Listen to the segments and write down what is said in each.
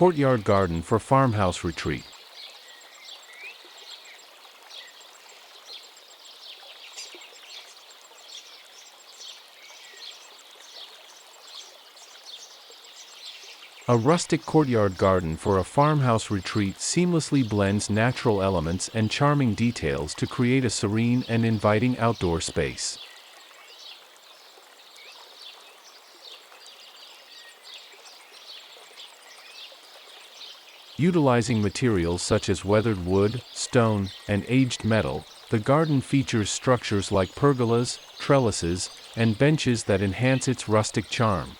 courtyard garden for farmhouse retreat. A rustic courtyard garden for a farmhouse retreat seamlessly blends natural elements and charming details to create a serene and inviting outdoor space. Utilizing materials such as weathered wood, stone, and aged metal, the garden features structures like pergolas, trellises, and benches that enhance its rustic charm.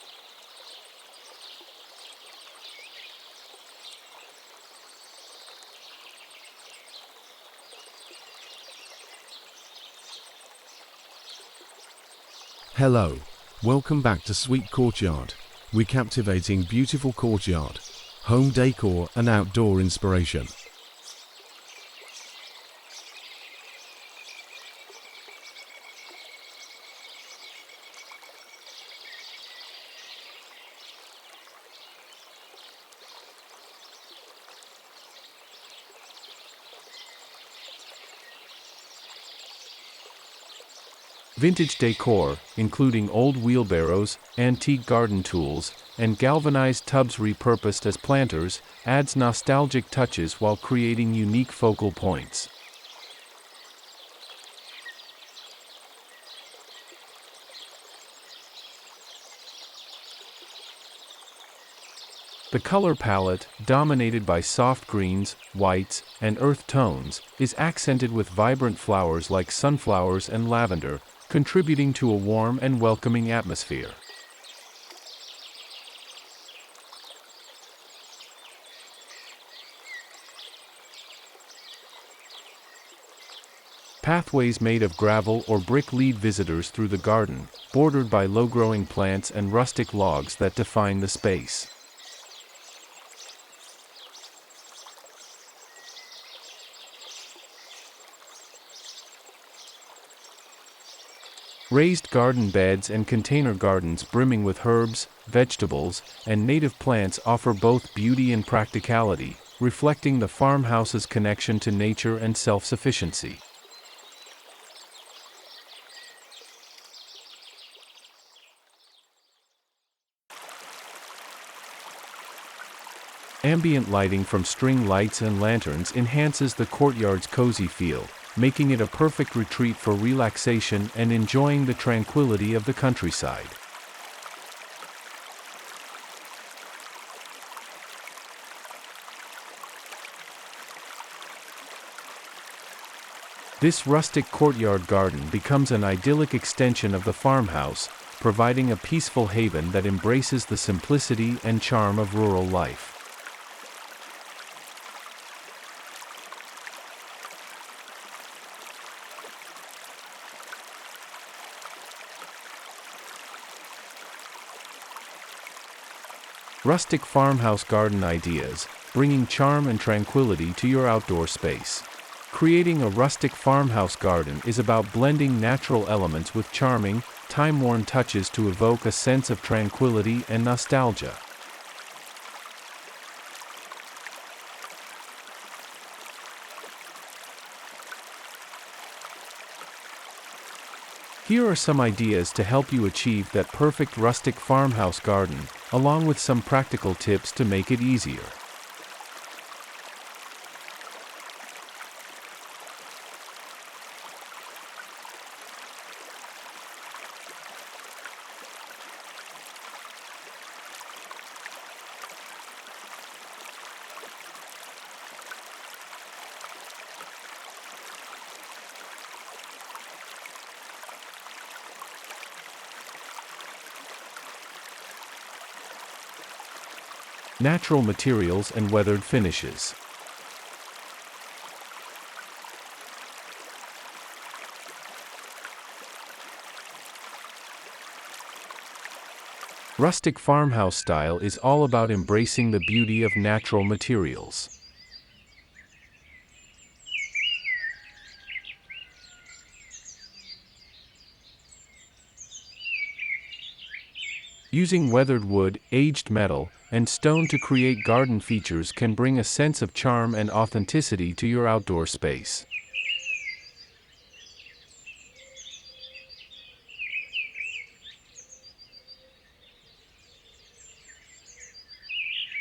Hello, welcome back to Sweet Courtyard. We're captivating beautiful courtyard, home decor and outdoor inspiration. Vintage decor, including old wheelbarrows, antique garden tools, and galvanized tubs repurposed as planters, adds nostalgic touches while creating unique focal points. The color palette, dominated by soft greens, whites, and earth tones, is accented with vibrant flowers like sunflowers and lavender, contributing to a warm and welcoming atmosphere. Pathways made of gravel or brick lead visitors through the garden, bordered by low-growing plants and rustic logs that define the space. Raised garden beds and container gardens brimming with herbs, vegetables, and native plants offer both beauty and practicality, reflecting the farmhouse's connection to nature and self-sufficiency. Ambient lighting from string lights and lanterns enhances the courtyard's cozy feel, making it a perfect retreat for relaxation and enjoying the tranquility of the countryside. This rustic courtyard garden becomes an idyllic extension of the farmhouse, providing a peaceful haven that embraces the simplicity and charm of rural life. Rustic farmhouse garden ideas, bringing charm and tranquility to your outdoor space. Creating a rustic farmhouse garden is about blending natural elements with charming, time-worn touches to evoke a sense of tranquility and nostalgia. Here are some ideas to help you achieve that perfect rustic farmhouse garden, along with some practical tips to make it easier. Natural materials and weathered finishes. Rustic farmhouse style is all about embracing the beauty of natural materials. Using weathered wood, aged metal, and stone to create garden features can bring a sense of charm and authenticity to your outdoor space.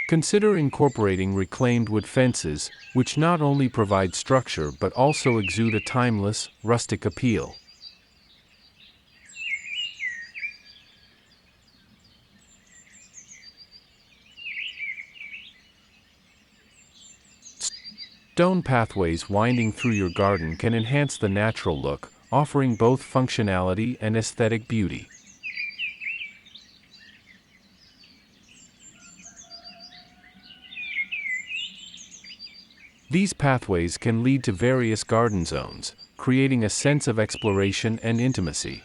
Consider incorporating reclaimed wood fences, which not only provide structure but also exude a timeless, rustic appeal. Stone pathways winding through your garden can enhance the natural look, offering both functionality and aesthetic beauty. These pathways can lead to various garden zones, creating a sense of exploration and intimacy.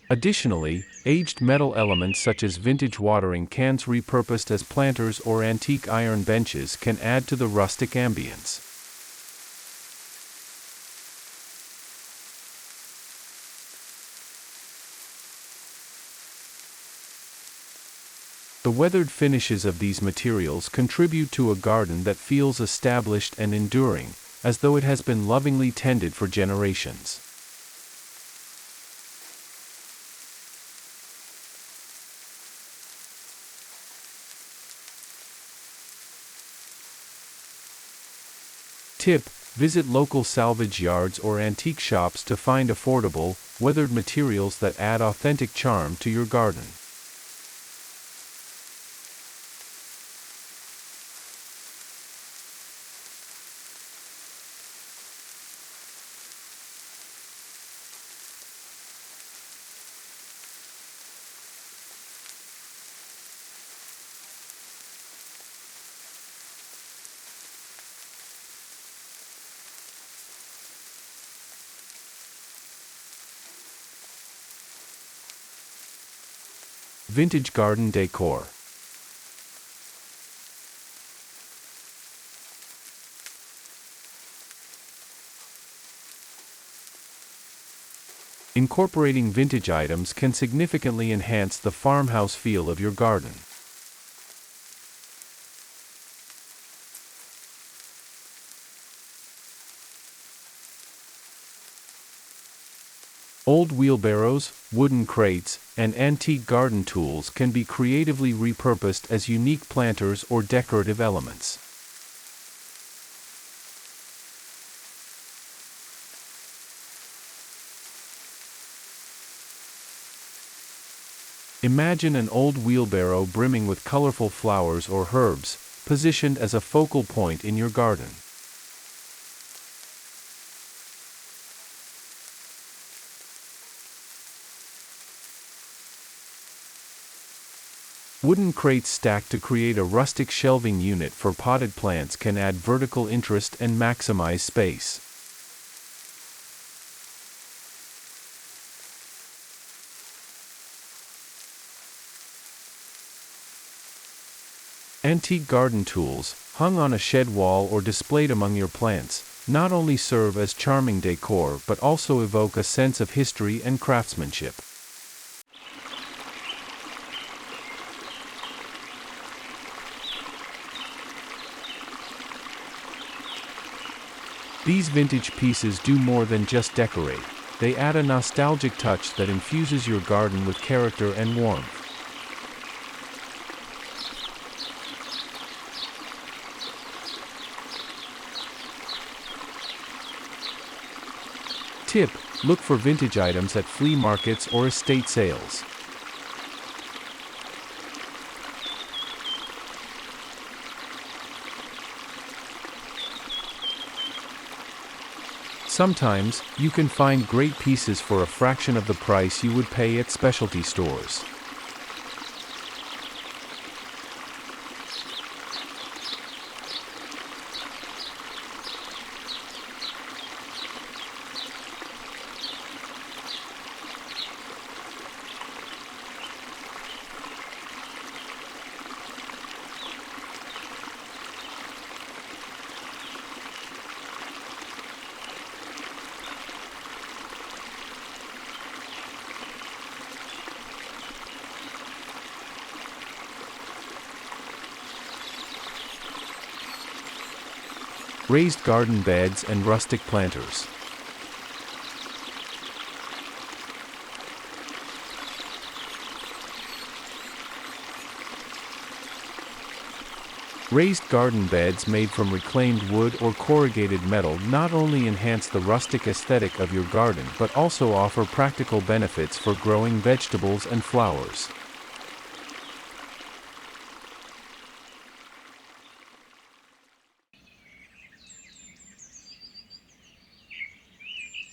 Additionally, aged metal elements such as vintage watering cans repurposed as planters or antique iron benches can add to the rustic ambience. The weathered finishes of these materials contribute to a garden that feels established and enduring, as though it has been lovingly tended for generations. Tip: visit local salvage yards or antique shops to find affordable, weathered materials that add authentic charm to your garden. Vintage garden decor. Incorporating vintage items can significantly enhance the farmhouse feel of your garden. Old wheelbarrows, wooden crates, and antique garden tools can be creatively repurposed as unique planters or decorative elements. Imagine an old wheelbarrow brimming with colorful flowers or herbs, positioned as a focal point in your garden. Wooden crates stacked to create a rustic shelving unit for potted plants can add vertical interest and maximize space. Antique garden tools, hung on a shed wall or displayed among your plants, not only serve as charming decor but also evoke a sense of history and craftsmanship. These vintage pieces do more than just decorate. They add a nostalgic touch that infuses your garden with character and warmth. Tip: look for vintage items at flea markets or estate sales. Sometimes, you can find great pieces for a fraction of the price you would pay at specialty stores. Raised garden beds and rustic planters. Raised garden beds made from reclaimed wood or corrugated metal not only enhance the rustic aesthetic of your garden but also offer practical benefits for growing vegetables and flowers.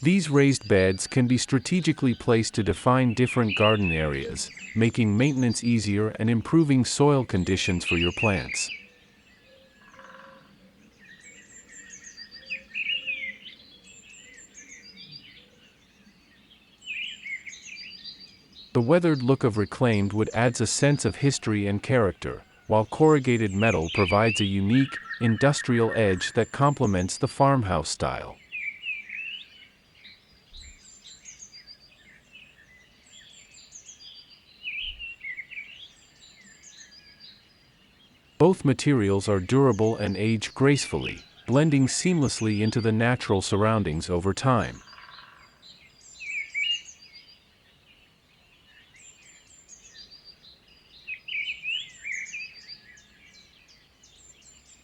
These raised beds can be strategically placed to define different garden areas, making maintenance easier and improving soil conditions for your plants. The weathered look of reclaimed wood adds a sense of history and character, while corrugated metal provides a unique, industrial edge that complements the farmhouse style. Both materials are durable and age gracefully, blending seamlessly into the natural surroundings over time.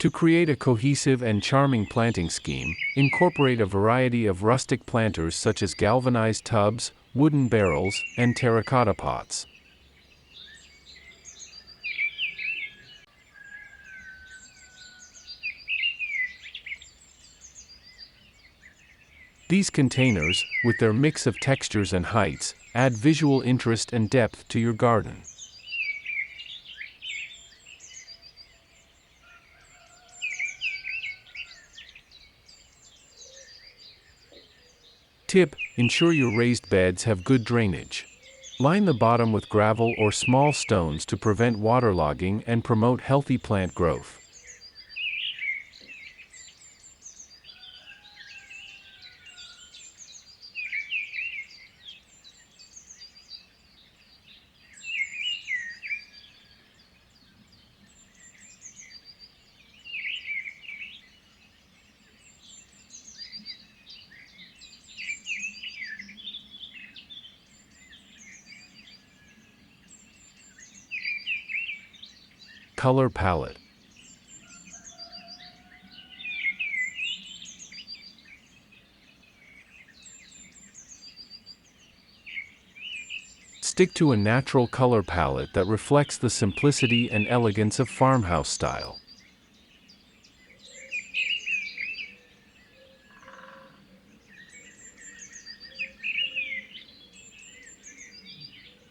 To create a cohesive and charming planting scheme, incorporate a variety of rustic planters such as galvanized tubs, wooden barrels, and terracotta pots. These containers, with their mix of textures and heights, add visual interest and depth to your garden. Tip: ensure your raised beds have good drainage. Line the bottom with gravel or small stones to prevent waterlogging and promote healthy plant growth. Color palette. Stick to a natural color palette that reflects the simplicity and elegance of farmhouse style.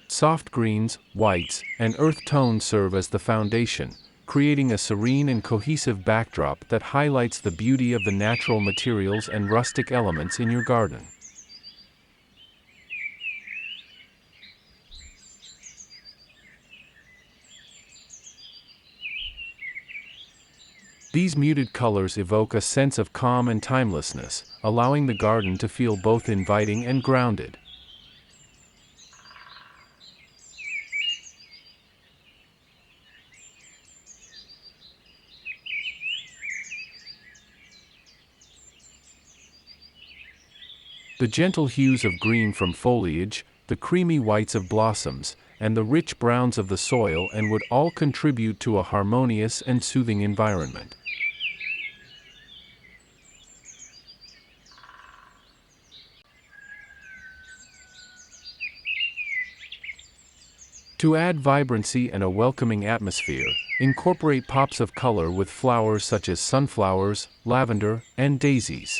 Soft greens, whites, and earth tones serve as the foundation, creating a serene and cohesive backdrop that highlights the beauty of the natural materials and rustic elements in your garden. These muted colors evoke a sense of calm and timelessness, allowing the garden to feel both inviting and grounded. The gentle hues of green from foliage, the creamy whites of blossoms, and the rich browns of the soil and wood all contribute to a harmonious and soothing environment. To add vibrancy and a welcoming atmosphere, incorporate pops of color with flowers such as sunflowers, lavender, and daisies.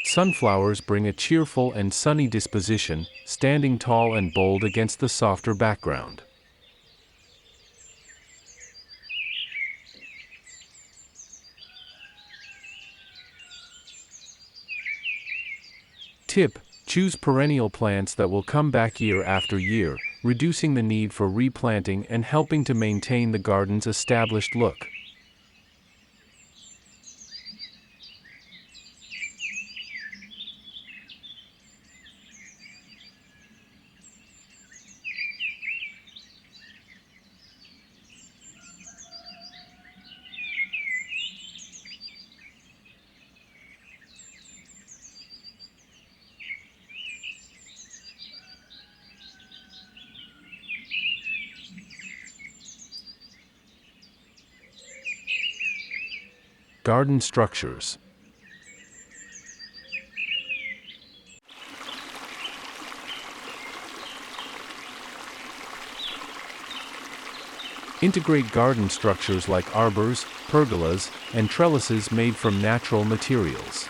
Sunflowers bring a cheerful and sunny disposition, standing tall and bold against the softer background. Tip: choose perennial plants that will come back year after year, reducing the need for replanting and helping to maintain the garden's established look. Garden structures. Integrate garden structures like arbors, pergolas, and trellises made from natural materials.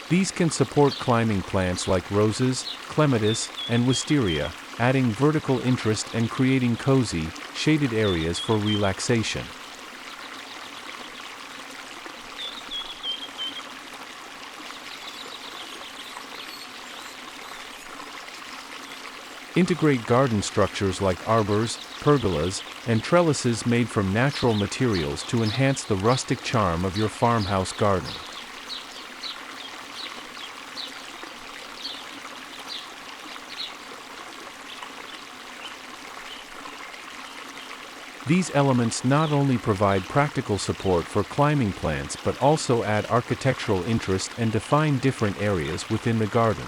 These can support climbing plants like roses, clematis, and wisteria, adding vertical interest and creating cozy, shaded areas for relaxation. Integrate garden structures like arbors, pergolas, and trellises made from natural materials to enhance the rustic charm of your farmhouse garden. These elements not only provide practical support for climbing plants but also add architectural interest and define different areas within the garden.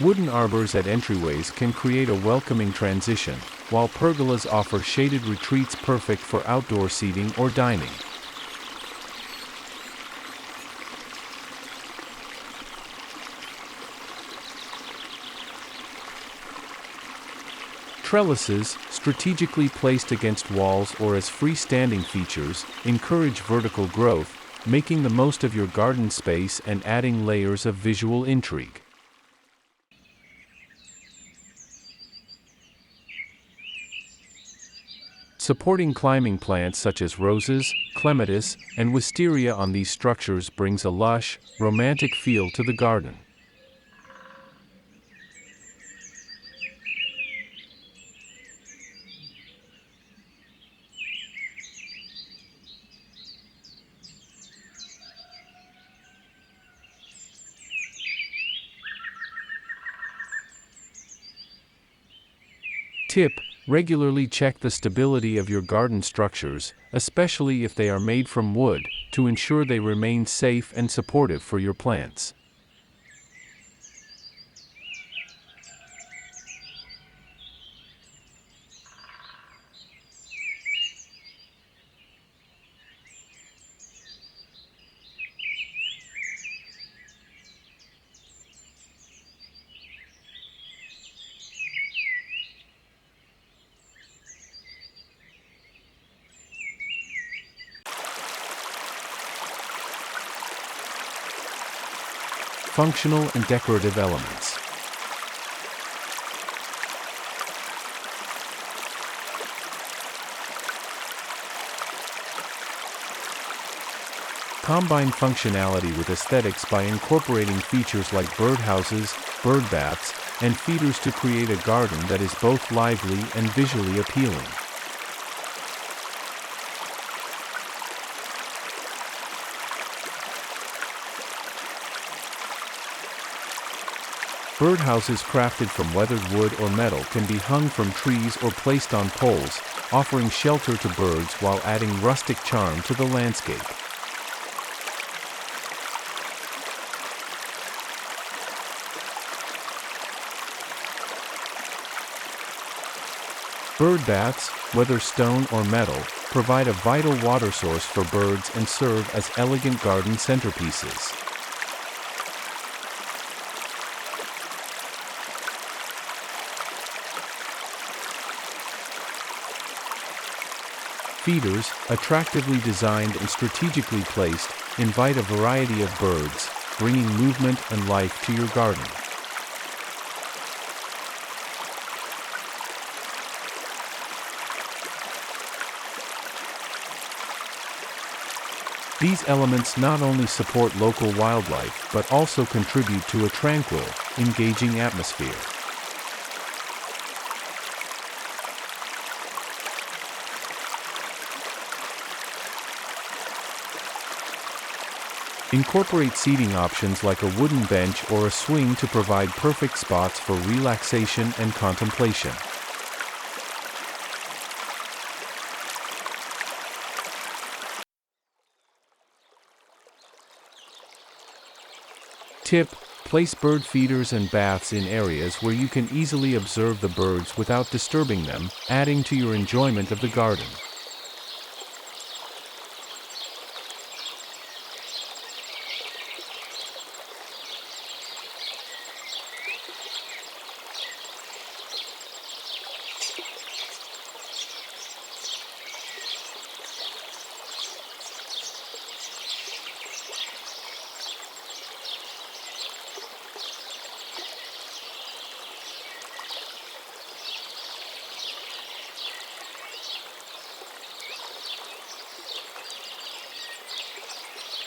Wooden arbors at entryways can create a welcoming transition, while pergolas offer shaded retreats perfect for outdoor seating or dining. Trellises, strategically placed against walls or as freestanding features, encourage vertical growth, making the most of your garden space and adding layers of visual intrigue. Supporting climbing plants such as roses, clematis, and wisteria on these structures brings a lush, romantic feel to the garden. Tip: regularly check the stability of your garden structures, especially if they are made from wood, to ensure they remain safe and supportive for your plants. Functional and decorative elements. Combine functionality with aesthetics by incorporating features like birdhouses, bird baths, and feeders to create a garden that is both lively and visually appealing. Birdhouses crafted from weathered wood or metal can be hung from trees or placed on poles, offering shelter to birds while adding rustic charm to the landscape. Bird baths, whether stone or metal, provide a vital water source for birds and serve as elegant garden centerpieces. Feeders, attractively designed and strategically placed, invite a variety of birds, bringing movement and life to your garden. These elements not only support local wildlife but also contribute to a tranquil, engaging atmosphere. Incorporate seating options like a wooden bench or a swing to provide perfect spots for relaxation and contemplation. Tip: place bird feeders and baths in areas where you can easily observe the birds without disturbing them, adding to your enjoyment of the garden.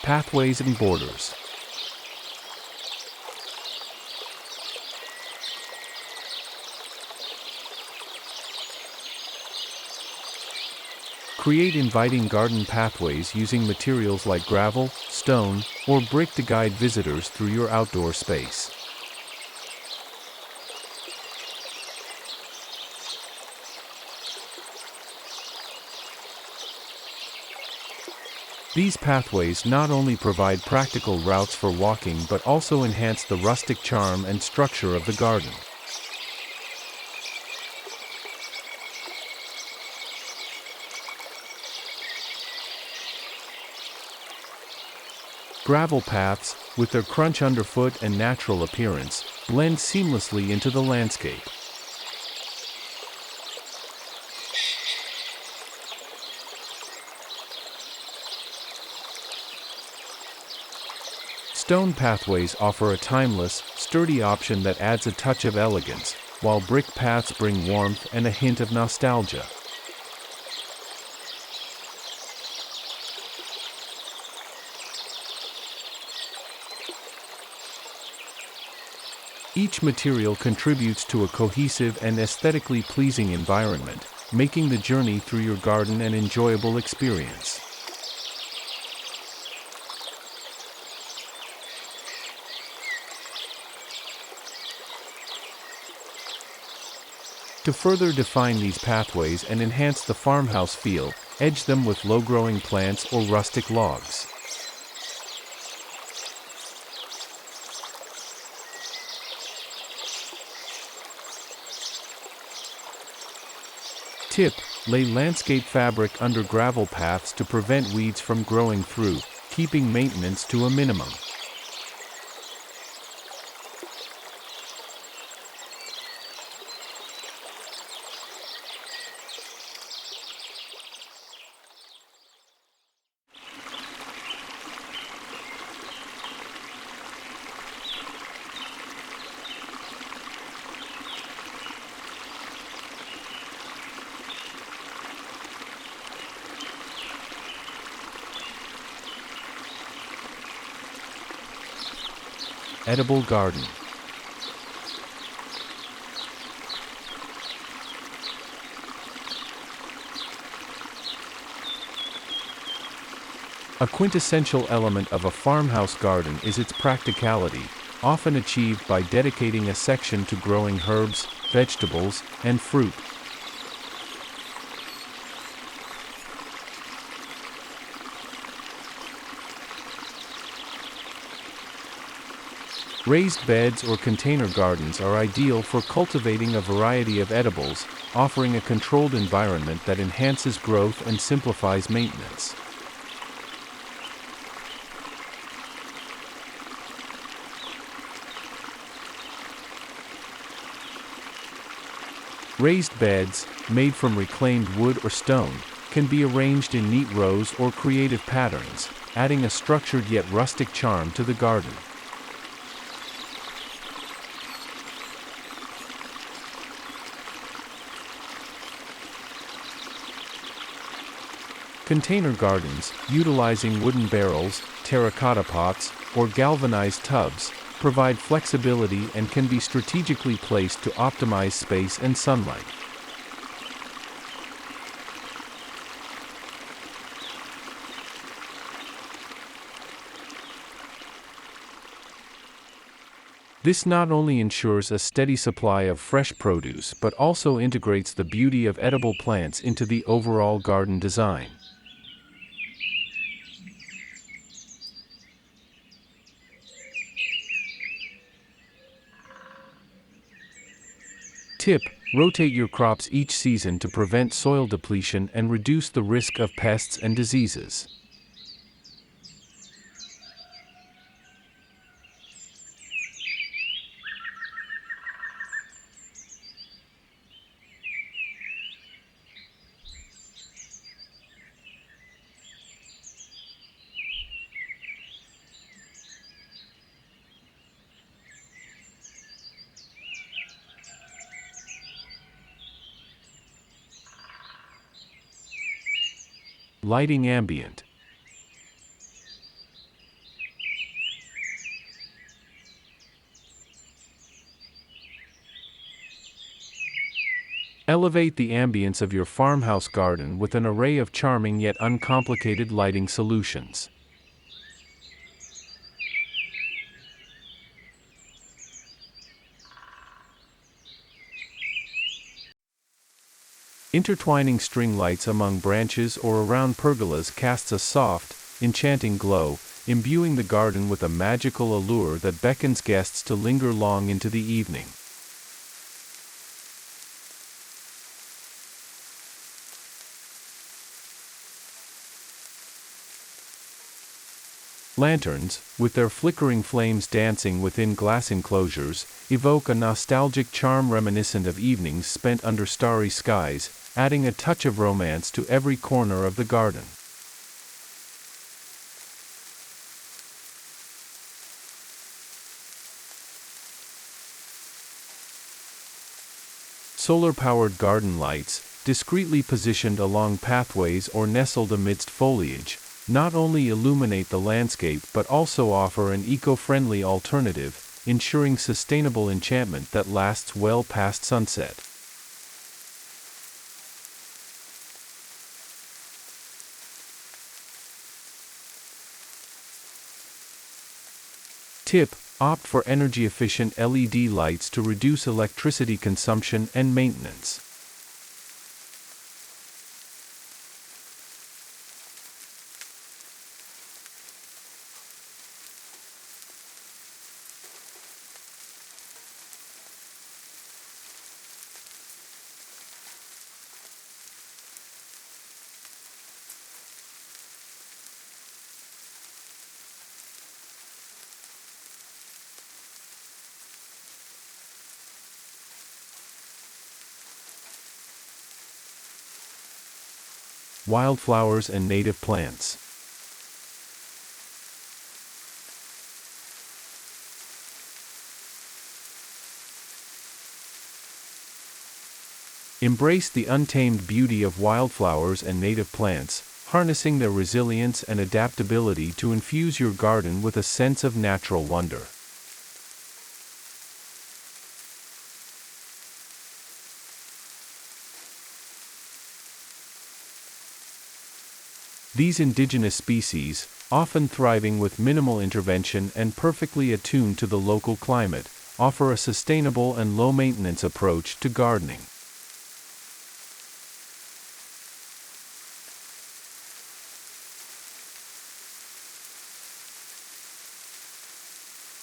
Pathways and borders. Create inviting garden pathways using materials like gravel, stone, or brick to guide visitors through your outdoor space. These pathways not only provide practical routes for walking but also enhance the rustic charm and structure of the garden. Gravel paths, with their crunch underfoot and natural appearance, blend seamlessly into the landscape. Stone pathways offer a timeless, sturdy option that adds a touch of elegance, while brick paths bring warmth and a hint of nostalgia. Each material contributes to a cohesive and aesthetically pleasing environment, making the journey through your garden an enjoyable experience. To further define these pathways and enhance the farmhouse feel, edge them with low-growing plants or rustic logs. Tip: lay landscape fabric under gravel paths to prevent weeds from growing through, keeping maintenance to a minimum. Edible garden. A quintessential element of a farmhouse garden is its practicality, often achieved by dedicating a section to growing herbs, vegetables, and fruit. Raised beds or container gardens are ideal for cultivating a variety of edibles, offering a controlled environment that enhances growth and simplifies maintenance. Raised beds, made from reclaimed wood or stone, can be arranged in neat rows or creative patterns, adding a structured yet rustic charm to the garden. Container gardens, utilizing wooden barrels, terracotta pots, or galvanized tubs, provide flexibility and can be strategically placed to optimize space and sunlight. This not only ensures a steady supply of fresh produce but also integrates the beauty of edible plants into the overall garden design. Tip: rotate your crops each season to prevent soil depletion and reduce the risk of pests and diseases. Lighting ambient. Elevate the ambience of your farmhouse garden with an array of charming yet uncomplicated lighting solutions. Intertwining string lights among branches or around pergolas casts a soft, enchanting glow, imbuing the garden with a magical allure that beckons guests to linger long into the evening. Lanterns, with their flickering flames dancing within glass enclosures, evoke a nostalgic charm reminiscent of evenings spent under starry skies, adding a touch of romance to every corner of the garden. Solar-powered garden lights, discreetly positioned along pathways or nestled amidst foliage, not only illuminate the landscape but also offer an eco-friendly alternative, ensuring sustainable enchantment that lasts well past sunset. Tip: opt for energy-efficient LED lights to reduce electricity consumption and maintenance. Wildflowers and native plants. Embrace the untamed beauty of wildflowers and native plants, harnessing their resilience and adaptability to infuse your garden with a sense of natural wonder. These indigenous species, often thriving with minimal intervention and perfectly attuned to the local climate, offer a sustainable and low-maintenance approach to gardening.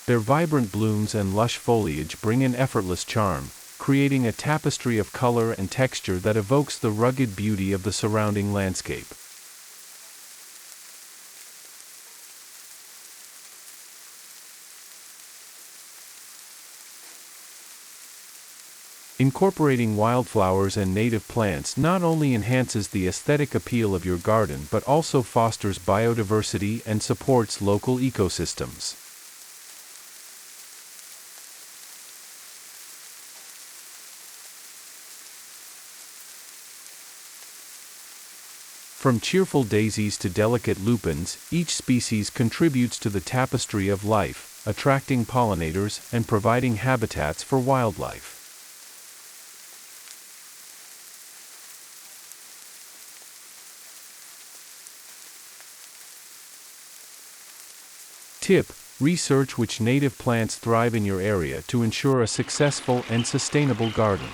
Their vibrant blooms and lush foliage bring an effortless charm, creating a tapestry of color and texture that evokes the rugged beauty of the surrounding landscape. Incorporating wildflowers and native plants not only enhances the aesthetic appeal of your garden but also fosters biodiversity and supports local ecosystems. From cheerful daisies to delicate lupins, each species contributes to the tapestry of life, attracting pollinators and providing habitats for wildlife. Tip: research which native plants thrive in your area to ensure a successful and sustainable garden.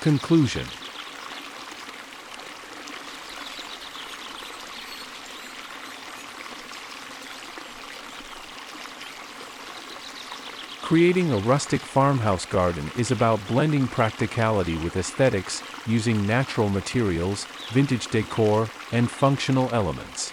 Conclusion. Creating a rustic farmhouse garden is about blending practicality with aesthetics, using natural materials, vintage decor, and functional elements.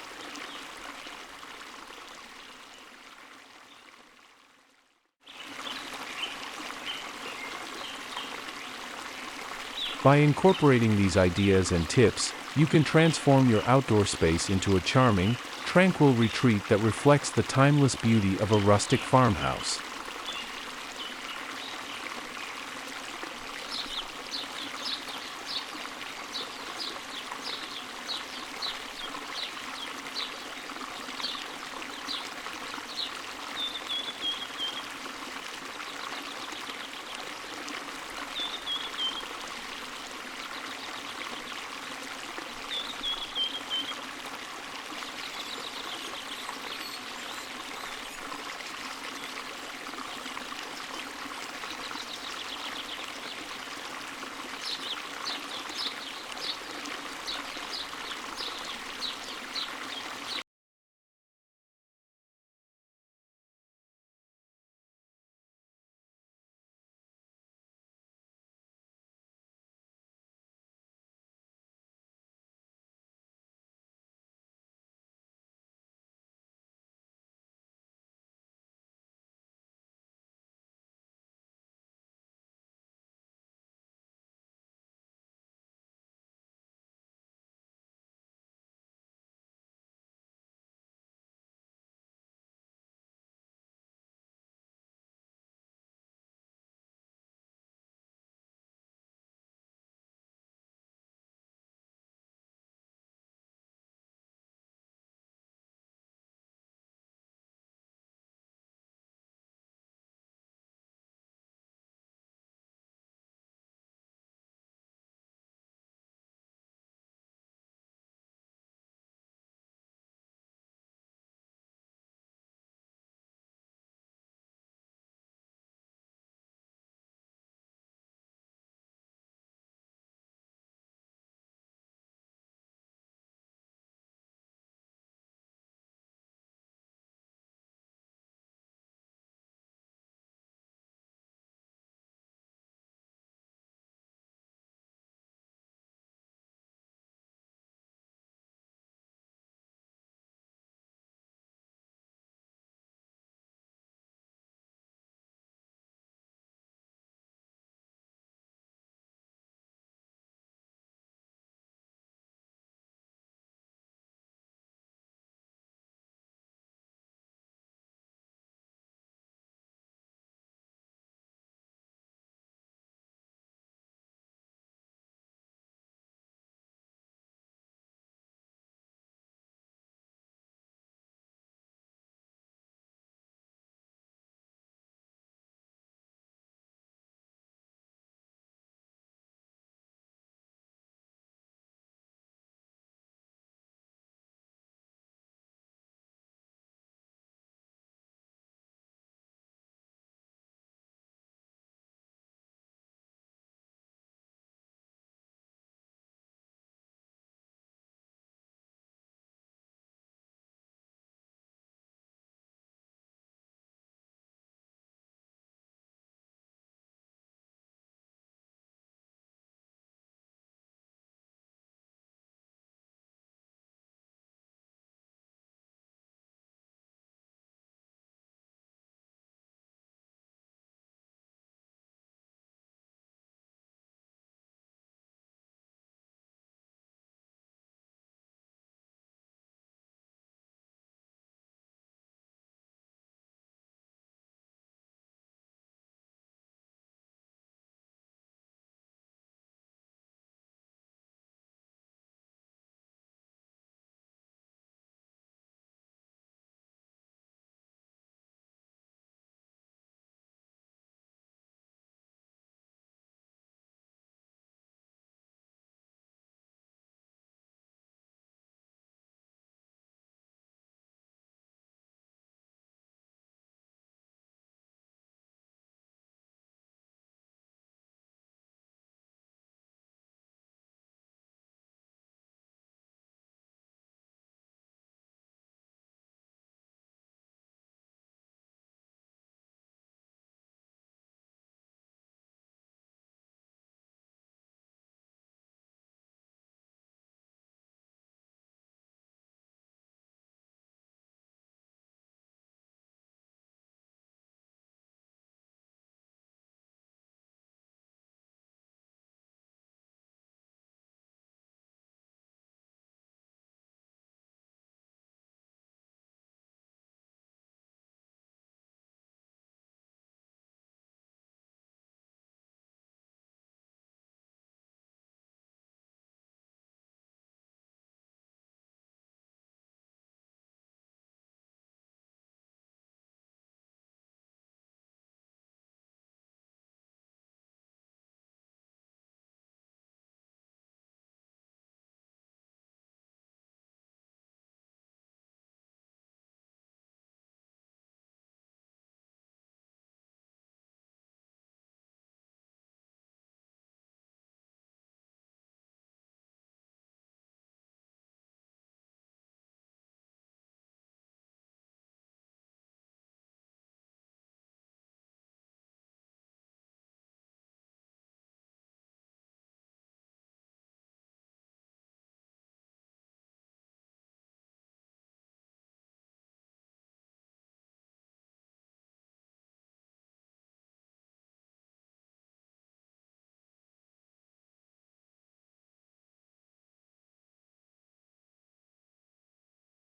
By incorporating these ideas and tips, you can transform your outdoor space into a charming, tranquil retreat that reflects the timeless beauty of a rustic farmhouse.